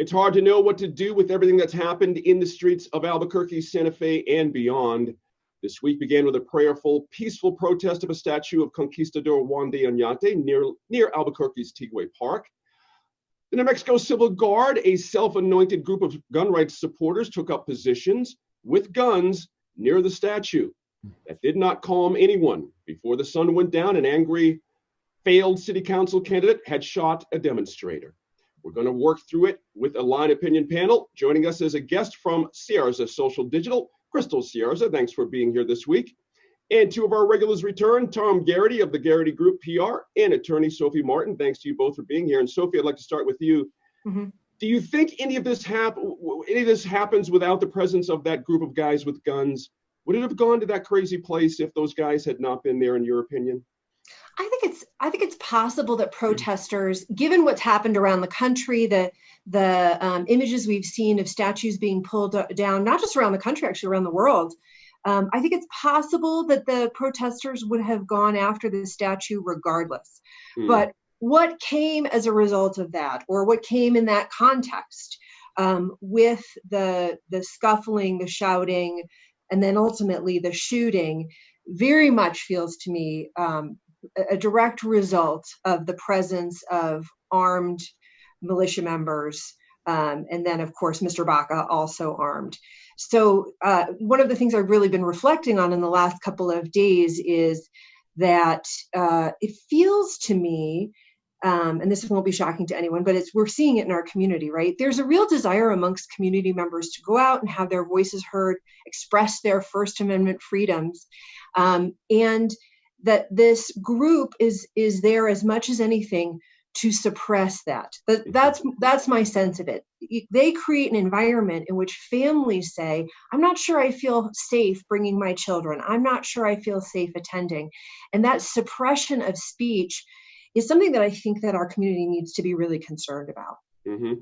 It's hard to know what to do with everything that's happened in the streets of Albuquerque, Santa Fe, and beyond. This week began with a prayerful, peaceful protest of a statue of Conquistador Juan de Oñate near Albuquerque's Tigüey Park. The New Mexico Civil Guard, a self-anointed group of gun rights supporters, took up positions with guns near the statue. That did not calm anyone. Before the sun went down, an angry, failed city council candidate had shot a demonstrator. We're going to work through it with a line opinion panel. Joining us as a guest from Sierra Social Digital, Crystal Sierra. Thanks for being here this week. And two of our regulars return, Tom Garrity of the Garrity Group PR and attorney Sophie Martin. Thanks to you both for being here. And Sophie, I'd like to start with you. Mm-hmm. Do you think any of this happens without the presence of that group of guys with guns? Would it have gone to that crazy place if those guys had not been there, in your opinion? I think it's possible that protesters, given what's happened around the country, the images we've seen of statues being pulled down, not just around the country, actually around the world, I think it's possible that the protesters would have gone after the statue regardless. But what came as a result of that, or what came in that context, with the scuffling, the shouting, and then ultimately the shooting, very much feels to me a direct result of the presence of armed militia members, and then, of course, Mr. Baca also armed. So one of the things I've really been reflecting on in the last couple of days is that it feels to me, and this won't be shocking to anyone, but we're seeing it in our community, right? There's a real desire amongst community members to go out and have their voices heard, express their First Amendment freedoms, and that this group is there as much as anything to suppress that. That's my sense of it. They create an environment in which families say, I'm not sure I feel safe bringing my children. I'm not sure I feel safe attending. And that suppression of speech is something that I think that our community needs to be really concerned about. Mm-hmm.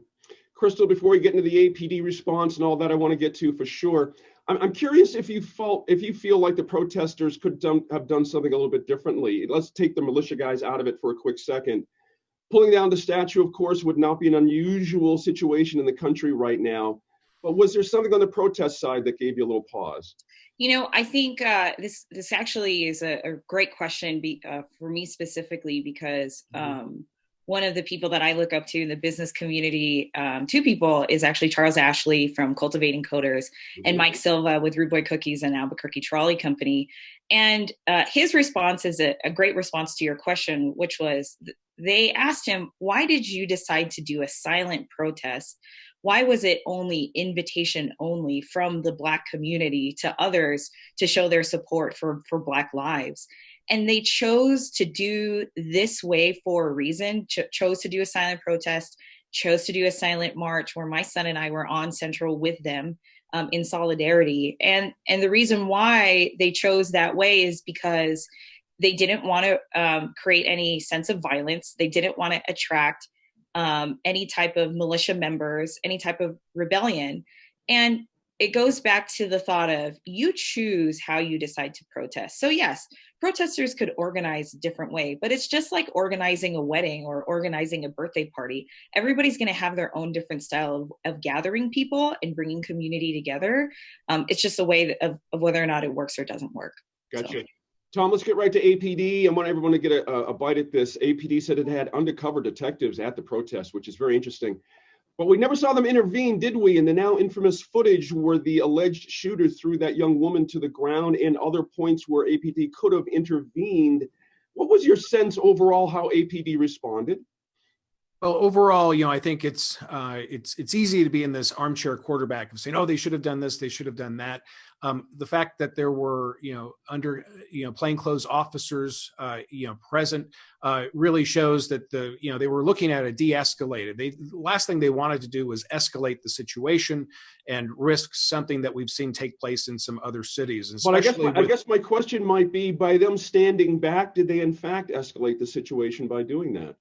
Crystal, before we get into the APD response and all that I want to get to for sure, I'm curious if you feel like the protesters could have done something a little bit differently. Let's take the militia guys out of it for a quick second. Pulling down the statue, of course, would not be an unusual situation in the country right now. But was there something on the protest side that gave you a little pause? You know, I think this actually is a great question for me specifically, because one of the people that I look up to in the business community, two people, is actually Charles Ashley from Cultivating Coders and Mike Silva with Rude Boy Cookies and Albuquerque Trolley Company. And his response is a great response to your question, which was, they asked him, why did you decide to do a silent protest? Why was it only invitation only from the Black community to others to show their support for Black lives? And they chose to do this way for a reason, chose to do a silent protest, chose to do a silent march, where my son and I were on Central with them in solidarity. And the reason why they chose that way is because they didn't want to create any sense of violence. They didn't want to attract any type of militia members, any type of rebellion. And it goes back to the thought of, you choose how you decide to protest. So yes, protesters could organize a different way, but it's just like organizing a wedding or organizing a birthday party. Everybody's going to have their own different style of gathering people and bringing community together. It's just a way of whether or not it works or doesn't work. Gotcha. So. Tom, let's get right to APD. I want everyone to get a bite at this. APD said it had undercover detectives at the protest, which is very interesting. But we never saw them intervene, did we? In the now infamous footage where the alleged shooter threw that young woman to the ground and other points where APD could have intervened. What was your sense overall how APD responded? Well, overall, I think it's easy to be in this armchair quarterback of saying, oh, they should have done this, they should have done that. The fact that there were, plainclothes officers, present, really shows that they were looking at a de-escalated. The last thing they wanted to do was escalate the situation and risk something that we've seen take place in some other cities. Well, I guess my question might be, by them standing back, did they in fact escalate the situation by doing that?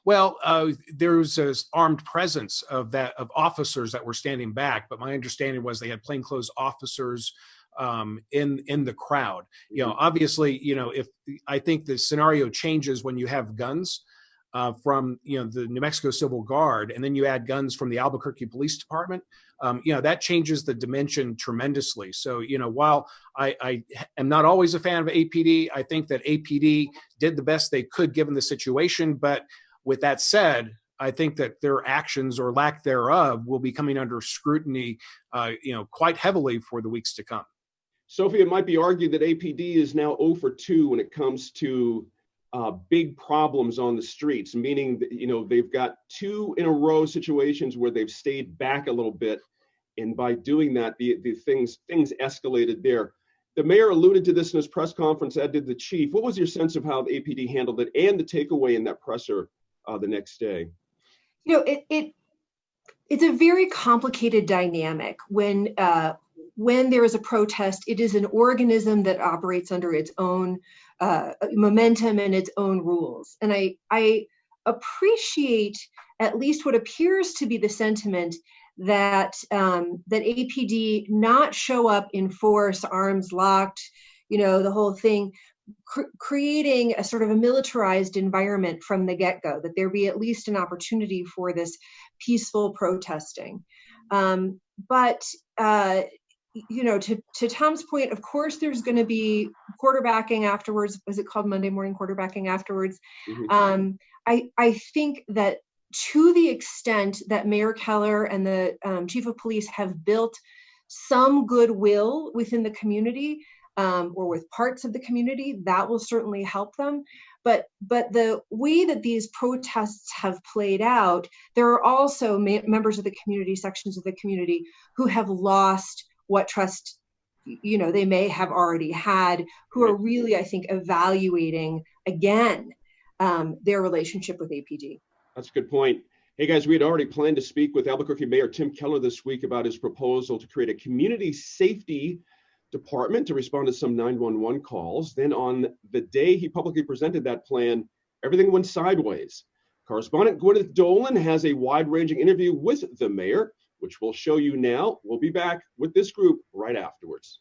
Well, there was an armed presence of officers that were standing back, but my understanding was they had plainclothes officers in the crowd. Obviously, if I think the scenario changes when you have guns, from the New Mexico Civil Guard, and then you add guns from the Albuquerque Police Department, that changes the dimension tremendously. So while I am not always a fan of APD, I think that APD did the best they could given the situation. But with that said, I think that their actions or lack thereof will be coming under scrutiny, quite heavily for the weeks to come. Sophie, it might be argued that APD is now 0 for 2 when it comes to big problems on the streets, meaning that, they've got 2 in a row situations where they've stayed back a little bit. And by doing that, the things escalated there. The mayor alluded to this in his press conference, as did the chief. What was your sense of how the APD handled it and the takeaway in that presser the next day? It's a very complicated dynamic when there is a protest. It is an organism that operates under its own momentum and its own rules. And I appreciate at least what appears to be the sentiment that that APD not show up in force, arms locked, the whole thing, creating a sort of a militarized environment from the get-go, that there be at least an opportunity for this peaceful protesting. But to Tom's point, of course, there's going to be quarterbacking afterwards. Was it called Monday morning quarterbacking afterwards? Mm-hmm. I think that to the extent that Mayor Keller and the chief of police have built some goodwill within the community, or with parts of the community, that will certainly help them. But the way that these protests have played out, there are also members of the community, sections of the community, who have lost what trust they may have already had, who are really, I think, evaluating again their relationship with APD. That's a good point. Hey guys, we had already planned to speak with Albuquerque Mayor Tim Keller this week about his proposal to create a community safety department to respond to some 911 calls. Then on the day he publicly presented that plan, everything went sideways. Correspondent Gwyneth Dolan has a wide-ranging interview with the mayor, which we'll show you now. We'll be back with this group right afterwards.